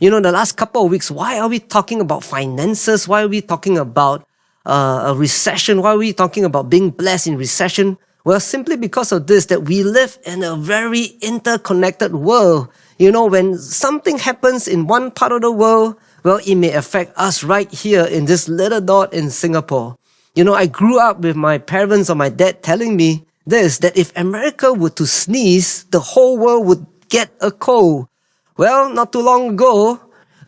The last couple of weeks, why are we talking about finances? Why are we talking about a recession? Why are we talking about being blessed in recession? Well, simply because of this, that we live in a very interconnected world. When something happens in one part of the world, well, it may affect us right here in this little dot in Singapore. I grew up with my parents or my dad telling me this, that if America were to sneeze, the whole world would get a cold. Well, not too long ago,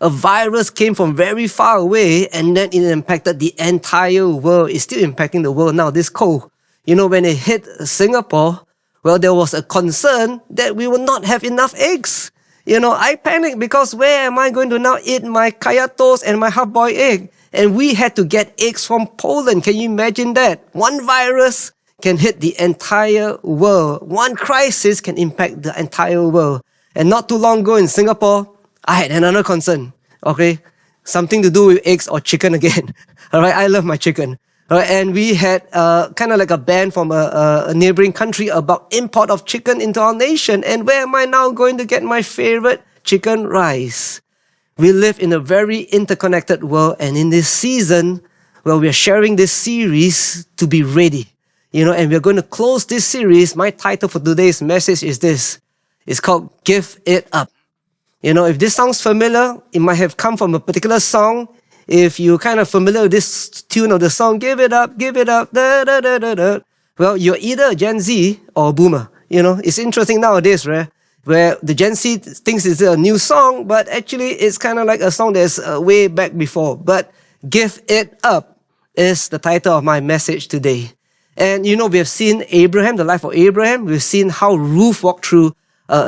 a virus came from very far away and then it impacted the entire world. It's still impacting the world now, this cold. When it hit Singapore, well, there was a concern that we would not have enough eggs. I panicked because where am I going to now eat my kaya toast and my half-boiled egg? And we had to get eggs from Poland. Can you imagine that? One virus can hit the entire world. One crisis can impact the entire world. And not too long ago in Singapore, I had another concern. Okay? Something to do with eggs or chicken again. Alright, I love my chicken. Alright, and we had kind of like a ban from a neighboring country about import of chicken into our nation. And where am I now going to get my favorite chicken rice? We live in a very interconnected world, and in this season, well, we're sharing this series to be ready. And we're going to close this series. My title for today's message is this. It's called Give It Up. If this sounds familiar, it might have come from a particular song. If you're kind of familiar with this tune of the song, give it up, da da da da da. Well, you're either a Gen Z or a boomer. It's interesting nowadays, right? Where the Gen Z thinks it's a new song, but actually it's kind of like a song that's way back before. But Give It Up is the title of my message today. And we have seen Abraham, the life of Abraham. We've seen how Ruth walked through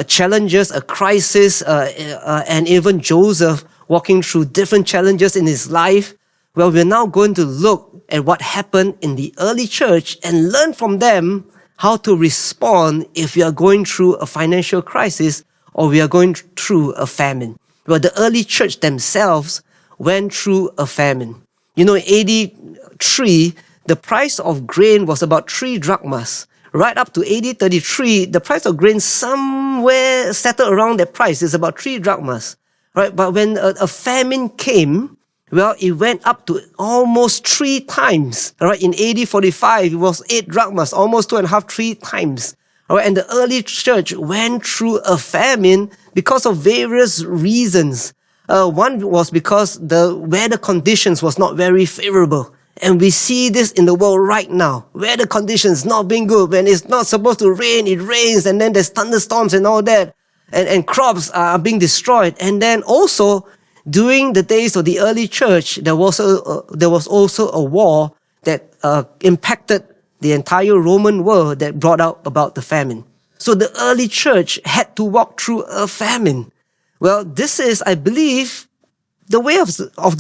challenges, a crisis, and even Joseph walking through different challenges in his life. Well, we're now going to look at what happened in the early church and learn from them how to respond if we are going through a financial crisis or we are going through a famine. Well, the early church themselves went through a famine. In AD 3, the price of grain was about 3 drachmas. Right up to AD 33, the price of grain somewhere settled around that price. It's about 3 drachmas. Right? But when a famine came, well, it went up to almost 3 times. All right, in AD 45, it was 8 drachmas, almost 2.5, 3 times. All right, and the early church went through a famine because of various reasons. One was because the weather conditions was not very favorable. And we see this in the world right now. Weather conditions not being good. When it's not supposed to rain, it rains, and then there's thunderstorms and all that. And crops are being destroyed. And then also, during the days of the early church, there was also a war that impacted the entire Roman world that brought out about the famine. So the early church had to walk through a famine. Well, this is, I believe, the way of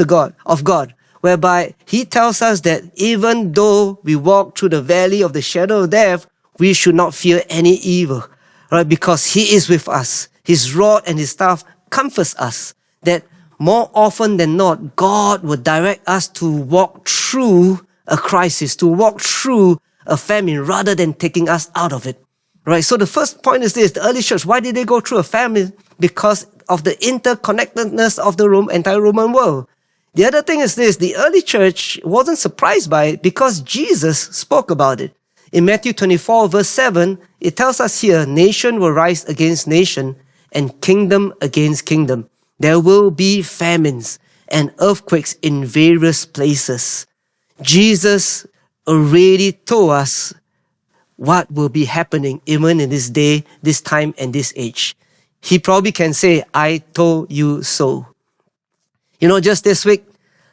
God, whereby He tells us that even though we walk through the valley of the shadow of death, we should not fear any evil, right? Because He is with us. His rod and His staff comforts us. That more often than not, God will direct us to walk through a crisis, to walk through a famine, rather than taking us out of it. Right? So the first point is this: the early church, why did they go through a famine? Because of the interconnectedness of the entire Roman world. The other thing is this: the early church wasn't surprised by it because Jesus spoke about it. In Matthew 24, verse 7, it tells us here, nation will rise against nation and kingdom against kingdom. There will be famines and earthquakes in various places. Jesus already told us what will be happening even in this day, this time, and this age. He probably can say, I told you so. Just this week,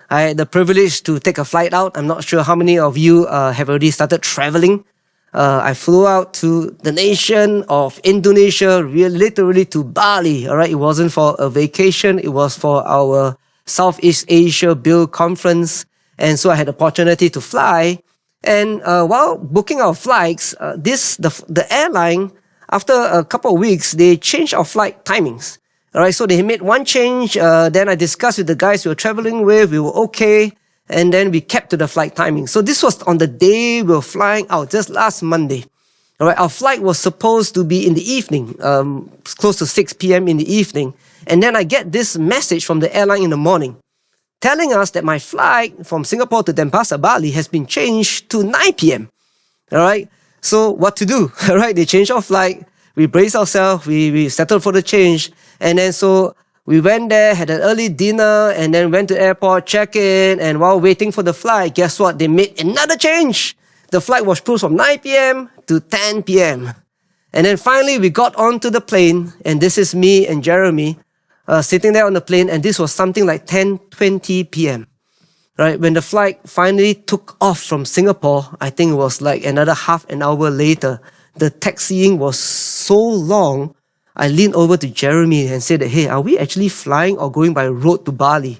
I had the privilege to take a flight out. I'm not sure how many of you have already started traveling. I flew out to the nation of Indonesia, literally to Bali. All right, it wasn't for a vacation. It was for our Southeast Asia Build Conference. And so I had the opportunity to fly. And while booking our flights, the airline, after a couple of weeks, they changed our flight timings. All right, so they made one change. Then I discussed with the guys we were traveling with. We were okay. And then we kept to the flight timing. So this was on the day we were flying out, just last Monday. All right, our flight was supposed to be in the evening, close to 6 p.m. in the evening. And then I get this message from the airline in the morning telling us that my flight from Singapore to Denpasar, Bali has been changed to 9 p.m. All right, so what to do? All right, they changed our flight. We braced ourselves. We settled for the change. And then so we went there, had an early dinner, and then went to the airport, check in. And while waiting for the flight, guess what? They made another change. The flight was pushed from 9 p.m. to 10 p.m. And then finally we got onto the plane, and this is me and Jeremy sitting there on the plane, and this was something like 10:20 p.m. Right? When the flight finally took off from Singapore, I think it was like another half an hour later, the taxiing was so long, I leaned over to Jeremy and said that, hey, are we actually flying or going by road to Bali?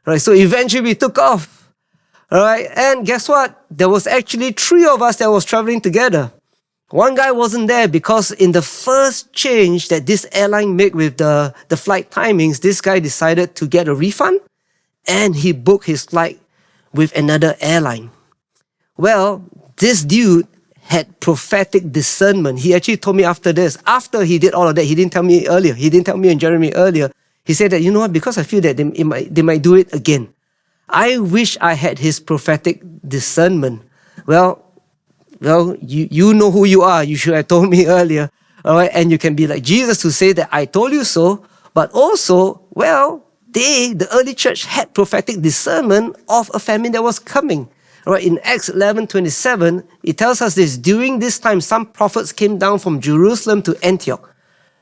Right? So eventually we took off. All right, and guess what? There was actually 3 of us that was traveling together. One guy wasn't there because in the first change that this airline made with the flight timings, this guy decided to get a refund and he booked his flight with another airline. Well, this dude had prophetic discernment. He actually told me after this, after he did all of that, he didn't tell me earlier. He didn't tell me and Jeremy earlier. He said that, you know what, because I feel that they might do it again. I wish I had his prophetic discernment. Well, you know who you are. You should have told me earlier. All right, and you can be like Jesus to say that I told you so. But also, well, the early church had prophetic discernment of a famine that was coming. All right, in Acts 11:27, it tells us this: during this time, some prophets came down from Jerusalem to Antioch.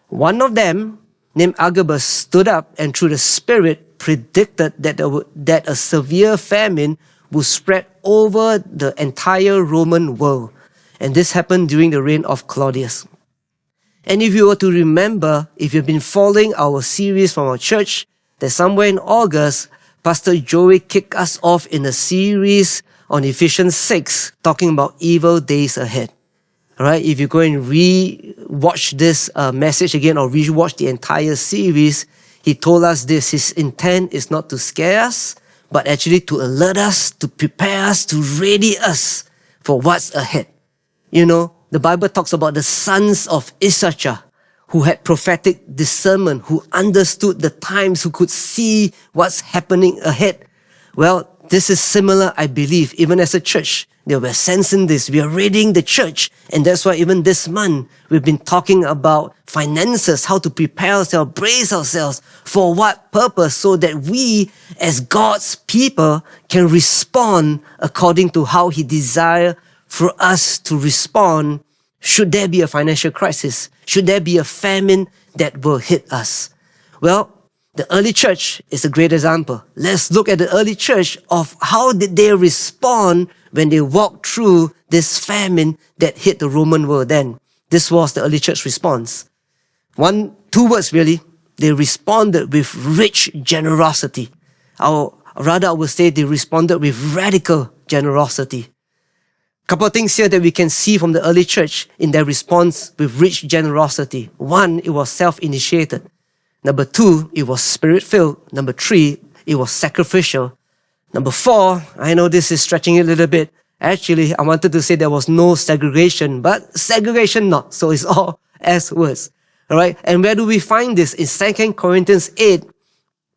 One of them, named Agabus, stood up and through the Spirit predicted that a severe famine would spread over the entire Roman world. And this happened during the reign of Claudius. And if you were to remember, if you've been following our series from our church, that somewhere in August, Pastor Joey kicked us off in a series on Ephesians 6, talking about evil days ahead. All right, if you go and re-watch this message again or re-watch the entire series, he told us this: his intent is not to scare us, but actually to alert us, to prepare us, to ready us for what's ahead. You know, the Bible talks about the sons of Issachar who had prophetic discernment, who understood the times, who could see what's happening ahead. Well, this is similar, I believe, even as a church. We're sensing this. We are readying the church. And that's why even this month, we've been talking about finances, how to prepare ourselves, brace ourselves, for what purpose, so that we, as God's people, can respond according to how He desires for us to respond should there be a financial crisis, should there be a famine that will hit us. Well, the early church is a great example. Let's look at the early church of how did they respond when they walked through this famine that hit the Roman world then. This was the early church response. 2 words really. They responded with rich generosity. I would say they responded with radical generosity. Couple of things here that we can see from the early church in their response with rich generosity. 1, it was self-initiated. Number 2, it was spirit-filled. Number 3, it was sacrificial. Number 4, I know this is stretching it a little bit. Actually, I wanted to say there was no segregation, but segregation not. So it's all as words. All right. And where do we find this? In 2 Corinthians 8,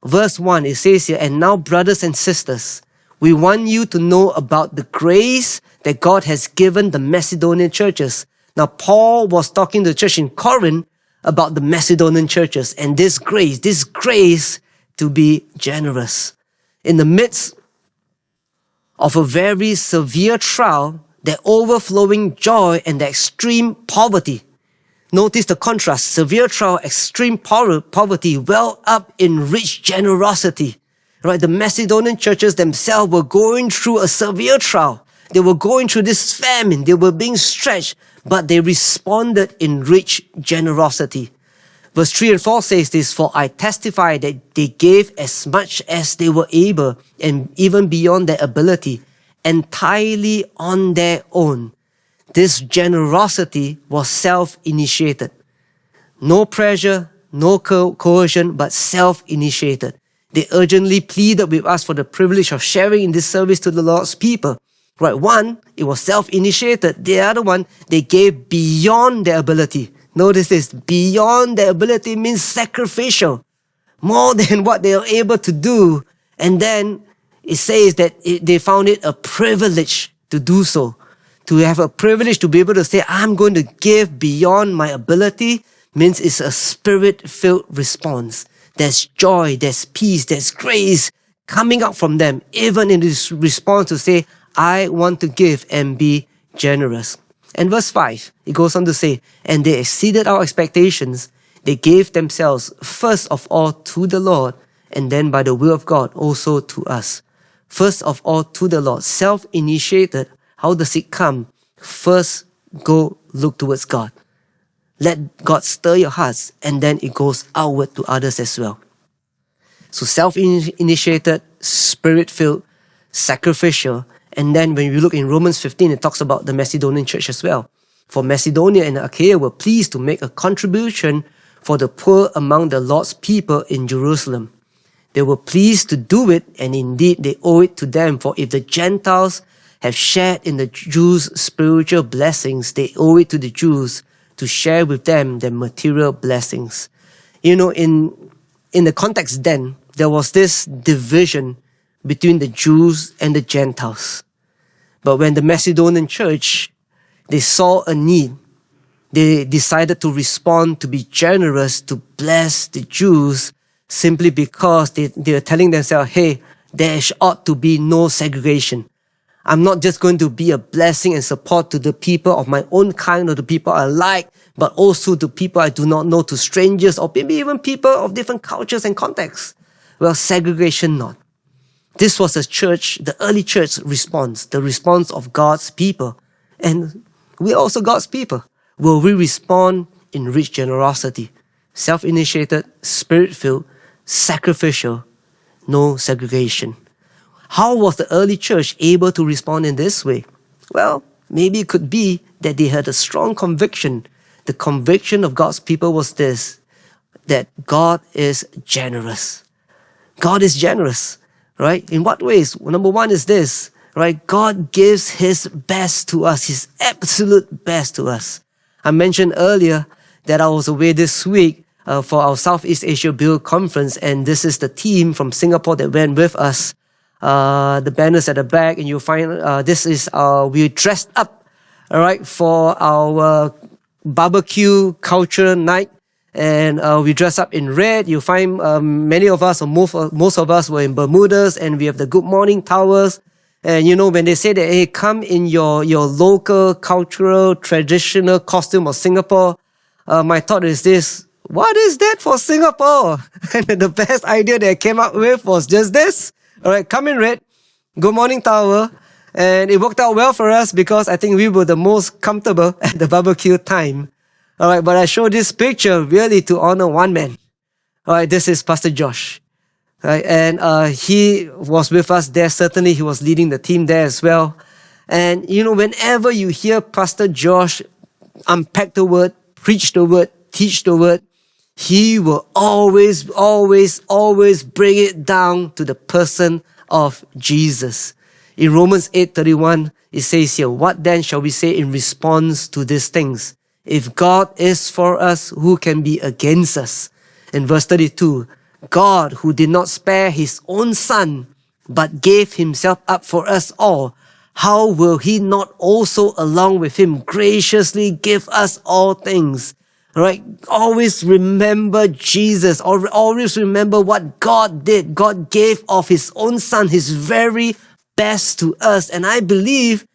verse 1, it says here, and now brothers and sisters, we want you to know about the grace that God has given the Macedonian churches. Now, Paul was talking to the church in Corinth about the Macedonian churches and this grace to be generous. In the midst of a very severe trial, the overflowing joy and the extreme poverty. Notice the contrast: severe trial, extreme poverty, well up in rich generosity. Right? The Macedonian churches themselves were going through a severe trial. They were going through this famine. They were being stretched, but they responded in rich generosity. Verse 3 and 4 says this: for I testify that they gave as much as they were able, and even beyond their ability, entirely on their own. This generosity was self-initiated. No pressure, no coercion, but self-initiated. They urgently pleaded with us for the privilege of sharing in this service to the Lord's people. Right? One, it was self-initiated. The other one, they gave beyond their ability. Notice this, beyond their ability means sacrificial. More than what they were able to do. And then it says that they found it a privilege to do so. To have a privilege to be able to say, I'm going to give beyond my ability, means it's a spirit-filled response. There's joy, there's peace, there's grace coming out from them, even in this response to say, I want to give and be generous. And verse 5, it goes on to say, and they exceeded our expectations. They gave themselves first of all to the Lord, and then by the will of God also to us. First of all to the Lord, self-initiated. How does it come? First, go look towards God. Let God stir your hearts, and then it goes outward to others as well. So self-initiated, spirit-filled, sacrificial. And then when we look in Romans 15, it talks about the Macedonian church as well. For Macedonia and Achaia were pleased to make a contribution for the poor among the Lord's people in Jerusalem. They were pleased to do it, and indeed they owe it to them. For if the Gentiles have shared in the Jews' spiritual blessings, they owe it to the Jews to share with them their material blessings. You know, in the context then, there was this division between the Jews and the Gentiles. But when the Macedonian church, they saw a need, they decided to respond, to be generous, to bless the Jews, simply because they are telling themselves, hey, there ought to be no segregation. I'm not just going to be a blessing and support to the people of my own kind or the people I like, but also to people I do not know, to strangers, or maybe even people of different cultures and contexts. Well, segregation not. This was the church, the early church response, the response of God's people. And we're also God's people. Will we respond in rich generosity? Self-initiated, spirit-filled, sacrificial, no segregation. How was the early church able to respond in this way? Well, maybe it could be that they had a strong conviction. The conviction of God's people was this, that God is generous. God is generous, right? In what ways? Well, number one is this, right? God gives His best to us, His absolute best to us. I mentioned earlier that I was away this week for our Southeast Asia Build Conference, and this is the team from Singapore that went with us. The banners at the back, and you'll find this is we dressed up, all right, for our barbecue culture night, and we dress up in red. You'll find many of us, or most of us, were in Bermudas, and we have the Good Morning towers. And you know, when they say that, hey, come in your local cultural traditional costume of Singapore, my thought is this: what is that for Singapore? And the best idea that I came up with was just this. All right, come in red, Good Morning tower, and it worked out well for us because I think we were the most comfortable at the barbecue time. All right, but I show this picture really to honor one man. All right, this is Pastor Josh. All right, and he was with us there. Certainly, he was leading the team there as well. And you know, whenever you hear Pastor Josh unpack the word, preach the word, teach the word, he will always bring it down to the person of Jesus. In Romans 8:31, it says here, what then shall we say in response to these things? If God is for us, who can be against us? In verse 32, God, who did not spare His own Son, but gave Himself up for us all, how will He not also along with Him graciously give us all things? All right, always remember Jesus, or always remember what God did. God gave of His own Son, His very best to us. And I believe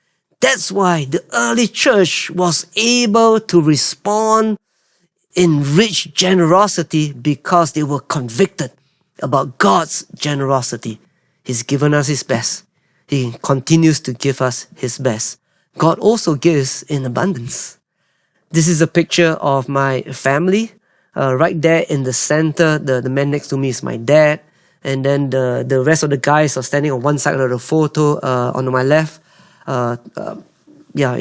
that's why the early church was able to respond in rich generosity, because they were convicted about God's generosity. He's given us His best. He continues to give us His best. God also gives in abundance. This is a picture of my family. Right there in the center, the man next to me is my dad. And then the rest of the guys are standing on one side of the photo, on my left. In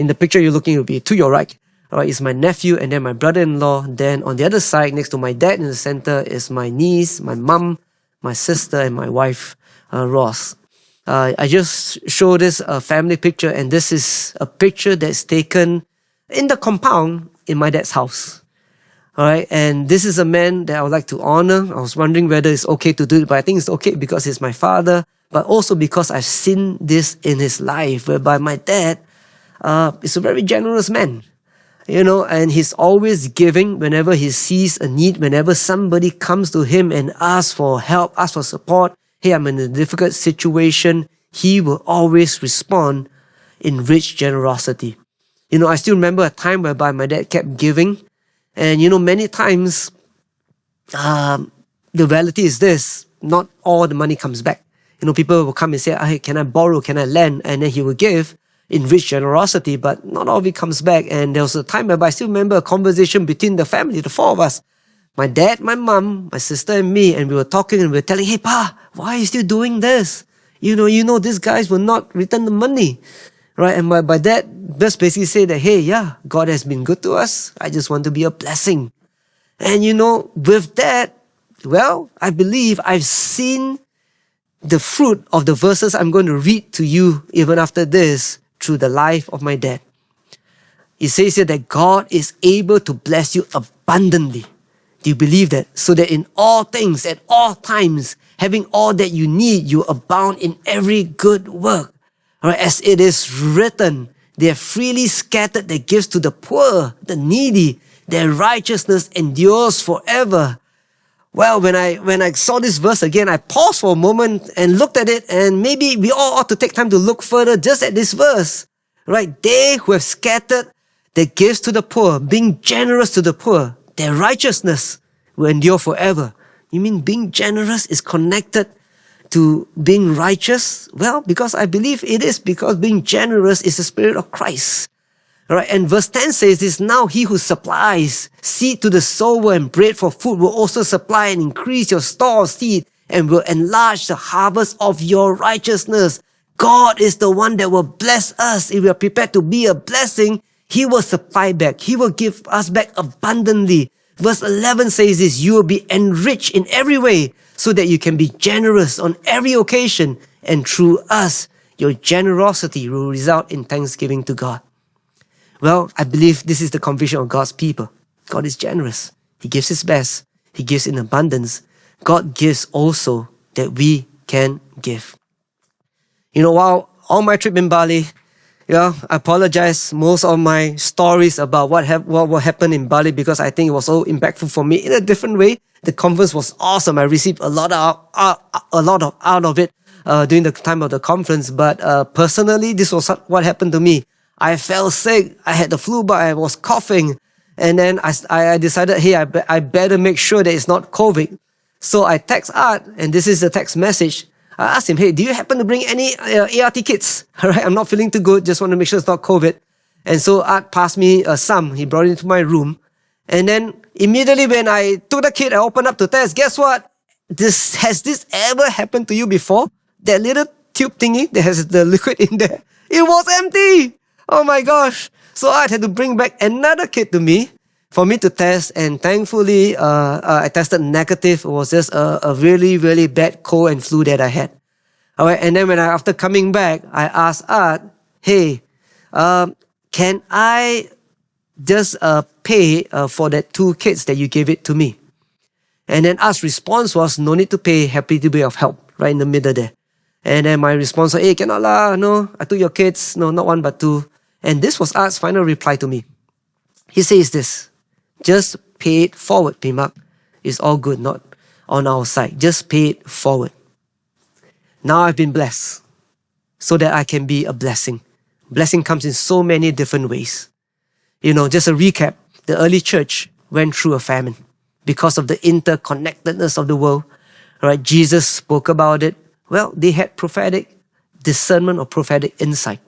the picture you're looking, it will be to your right. All right, is my nephew and then my brother-in-law. Then on the other side, next to my dad in the center, is my niece, my mom, my sister, and my wife, Ross. I just show this family picture, and this is a picture that's taken in the compound in my dad's house. All right, and this is a man that I would like to honor. I was wondering whether it's okay to do it, but I think it's okay because he's my father, but also because I've seen this in his life, whereby my dad is a very generous man. And he's always giving whenever he sees a need, whenever somebody comes to him and asks for help, asks for support. Hey, I'm in a difficult situation. He will always respond in rich generosity. I still remember a time whereby my dad kept giving. And, many times, the reality is this, not all the money comes back. People will come and say, hey, can I borrow? Can I lend? And then he will give in rich generosity, but not all of it comes back. And there was a time whereby I still remember a conversation between the family, the four of us. My dad, my mom, my sister and me, and we were talking and we were telling, hey, Pa, why are you still doing this? These guys will not return the money. Right? And my dad just basically said that, hey, yeah, God has been good to us. I just want to be a blessing. And with that, well, I believe I've seen the fruit of the verses I'm going to read to you even after this through the life of my dad. It says here that God is able to bless you abundantly. Do you believe that? So that in all things, at all times, having all that you need, you abound in every good work. Right, as it is written, they have freely scattered their gifts to the poor, the needy. Their righteousness endures forever. Well, when I saw this verse again, I paused for a moment and looked at it, and maybe we all ought to take time to look further just at this verse. Right? They who have scattered their gifts to the poor, being generous to the poor, their righteousness will endure forever. You mean being generous is connected to being righteous? Well, because I believe it is, because being generous is the spirit of Christ. Right? And verse 10 says this, now he who supplies seed to the sower and bread for food will also supply and increase your store of seed and will enlarge the harvest of your righteousness. God is the one that will bless us. If we are prepared to be a blessing, he will supply back. He will give us back abundantly. Verse 11 says this, you will be enriched in every way so that you can be generous on every occasion, and through us, your generosity will result in thanksgiving to God. Well, I believe this is the conviction of God's people. God is generous. He gives his best. He gives in abundance. God gives also that we can give. While on my trip in Bali, I apologize most of my stories about what happened in Bali because I think it was so impactful for me in a different way. The conference was awesome. I received a lot out of it during the time of the conference. But personally, this was what happened to me. I fell sick. I had the flu, but I was coughing. And then I decided, hey, I better make sure that it's not COVID. So I text Art, and this is the text message. I asked him, hey, do you happen to bring any ART kits? All right, I'm not feeling too good. Just want to make sure it's not COVID. And so Art passed me some. He brought it into my room. And then immediately when I took the kit, I opened up to test. Guess what? Has this ever happened to you before? That little tube thingy that has the liquid in there, it was empty. Oh my gosh. So I had to bring back another kit to me for me to test. And thankfully, I tested negative. It was just a really, really bad cold and flu that I had. All right. And then after coming back, I asked Art, hey, can I just pay for that 2 kits that you gave it to me? And then Art's response was, no need to pay, happy to be of help, right in the middle there. And then my response was, hey, cannot lah, no, I took your kids, no, not 1 but 2. And this was Art's final reply to me. He says this, just pay it forward, Pimak. It's all good, not on our side. Just pay it forward. Now I've been blessed so that I can be a blessing. Blessing comes in so many different ways. Just a recap, the early church went through a famine because of the interconnectedness of the world. Right? Jesus spoke about it. Well, they had prophetic discernment or prophetic insight.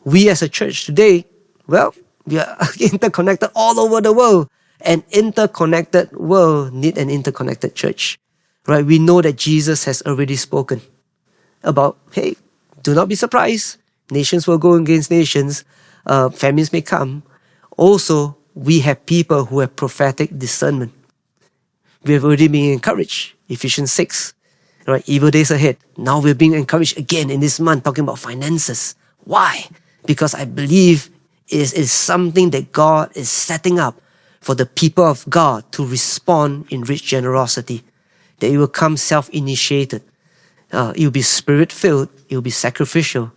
We as a church today, well, we are interconnected all over the world. An interconnected world need an interconnected church. Right? We know that Jesus has already spoken about, hey, do not be surprised. Nations will go against nations. Famines may come. Also, we have people who have prophetic discernment. We have already been encouraged. Ephesians 6. Right? Evil days ahead. Now we're being encouraged again in this month talking about finances. Why? Because I believe it is something that God is setting up for the people of God to respond in rich generosity. That it will come self-initiated. It will be spirit-filled. It will be sacrificial.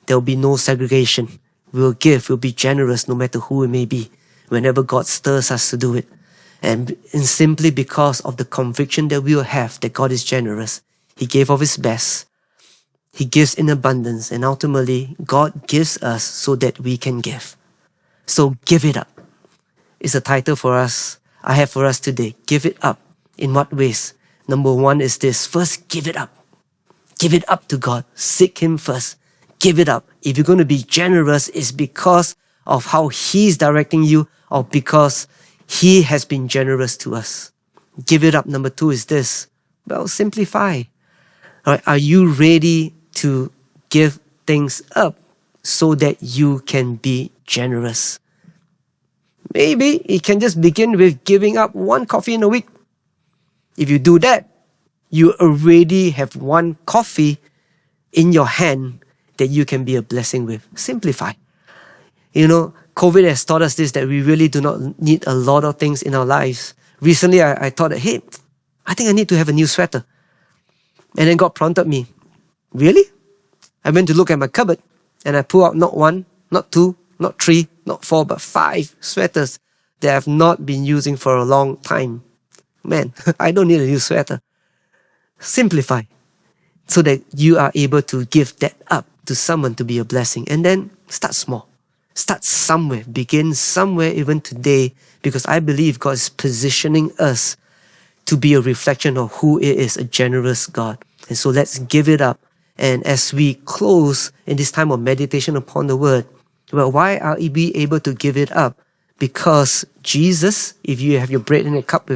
There will be no segregation. We will give. We'll be generous no matter who it may be. Whenever God stirs us to do it. And simply because of the conviction that we will have that God is generous. He gave of His best. He gives in abundance. And ultimately, God gives us so that we can give. So give it up. It's a title for us. I have for us today. Give it up. In what ways? Number one is this. First, give it up. Give it up to God. Seek Him first. Give it up. If you're going to be generous, it's because of how He's directing you or because He has been generous to us. Give it up. Number two is this. Well, simplify. All right, are you ready to give things up so that you can be generous? Maybe it can just begin with giving up one coffee in a week. If you do that, you already have one coffee in your hand that you can be a blessing with. Simplify. You know, COVID has taught us this, that we really do not need a lot of things in our lives. Recently, I thought that, hey, I think I need to have a new sweater. And then God prompted me. Really? I went to look at my cupboard and I pulled out not one, not two, not three, not four, but 5 sweaters that I have not been using for a long time. Man, I don't need a new sweater. Simplify so that you are able to give that up to someone to be a blessing. And then start small. Start somewhere. Begin somewhere even today, because I believe God is positioning us to be a reflection of who He is, a generous God. And so let's give it up. And as we close in this time of meditation upon the Word, well, why are we able to give it up? Because Jesus, if you have your bread and a cup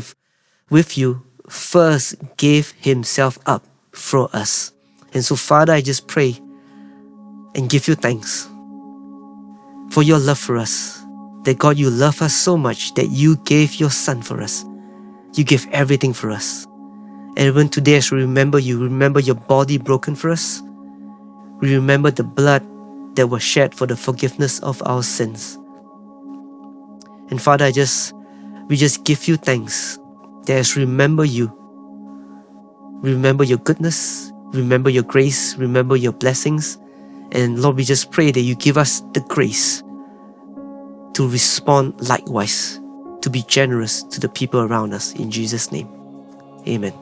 with you, first gave Himself up for us. And so, Father, I just pray and give you thanks for your love for us. That God, you love us so much that you gave your Son for us. You gave everything for us. And even today, as we remember you, remember your body broken for us. We remember the blood that was shed for the forgiveness of our sins. And Father, we just give you thanks that as we remember you, remember your goodness, remember your grace, remember your blessings. And Lord, we just pray that you give us the grace to respond likewise, to be generous to the people around us. In Jesus' name, amen.